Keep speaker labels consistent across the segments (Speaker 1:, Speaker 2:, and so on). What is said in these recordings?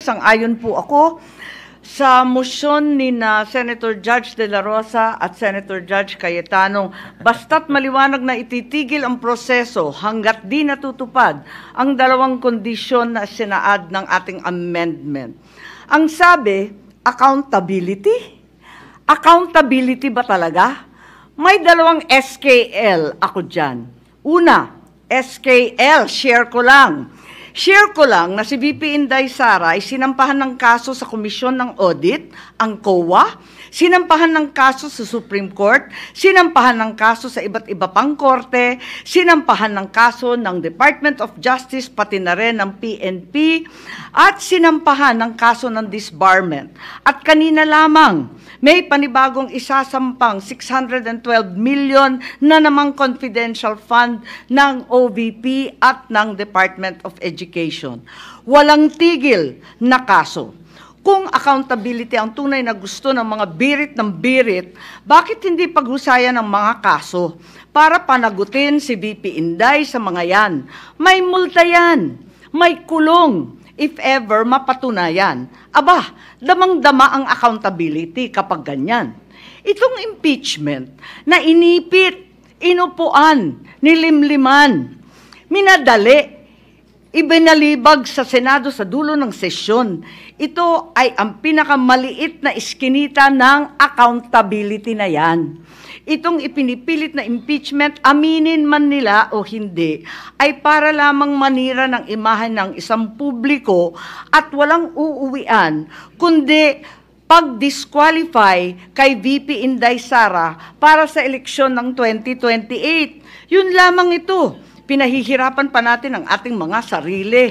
Speaker 1: sang-ayon po ako sa motion ni Senator Judge De La Rosa at Senator Judge Cayetano, basta't maliwanag na ititigil ang proseso hanggat di natutupad ang dalawang kondisyon na sinaad ng ating amendment. Ang sabi, accountability? Accountability ba talaga? May dalawang SKL ako dyan. Una, SKL, share ko lang na si VP Inday Sara ay sinampahan ng kaso sa Komisyon ng Audit, ang COA, sinampahan ng kaso sa Supreme Court, sinampahan ng kaso sa iba't iba pang korte, sinampahan ng kaso ng Department of Justice, pati na rin ng PNP, at sinampahan ng kaso ng disbarment. At kanina lamang, may panibagong isasampang 612 million na namang confidential fund ng OVP at ng Department of Education. Walang tigil na kaso. Kung accountability ang tunay na gusto ng mga birit ng birit, bakit hindi paghusayan ng mga kaso para panagutin si VP Inday sa mga yan? May multa yan, may kulong, if ever mapatunayan. Aba, damang-dama ang accountability kapag ganyan. Itong impeachment na inipit, inupuan, nilimliman, minadali, ibinalibag sa Senado sa dulo ng sesyon. Ito ay ang pinakamaliit na iskinita ng accountability na yan. Itong ipinipilit na impeachment, aminin man nila o hindi, ay para lamang manira ng imahe ng isang publiko at walang uuwian, kundi pag-disqualify kay VP Inday Sara para sa eleksyon ng 2028. Yun lamang ito. Pinahihirapan pa natin ang ating mga sarili.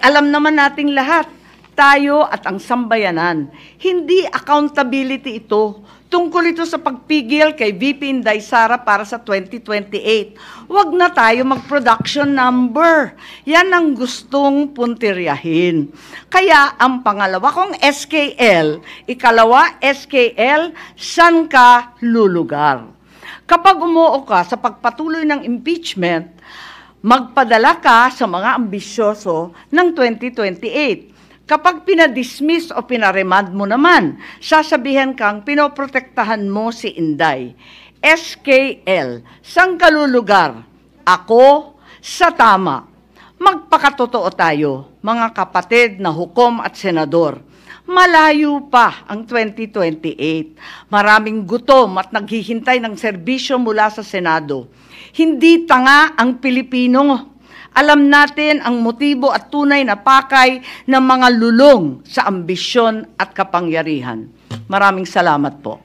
Speaker 1: Alam naman nating lahat, tayo at ang sambayanan, hindi accountability ito. Tungkol ito sa pagpigil kay VP Inday Sara para sa 2028. Huwag na tayo mag-production number. Yan ang gustong puntiryahin. Kaya ang pangalawa kong SKL, ikalawa SKL, saan ka lulugar? Kapag umuo ka sa pagpatuloy ng impeachment, magpadala ka sa mga ambisyoso ng 2028. Kapag pinadismiss o pinaremand mo naman, sasabihan kang pinoprotektahan mo si Inday. SKL, saan ka lulugar? Ako sa tama. Magpakatotoo tayo, mga kapatid na hukom at senador. Malayo pa ang 2028. Maraming gutom at naghihintay ng serbisyo mula sa Senado. Hindi tanga ang Pilipino. Alam natin ang motibo at tunay na pakay ng mga lulong sa ambisyon at kapangyarihan. Maraming salamat po.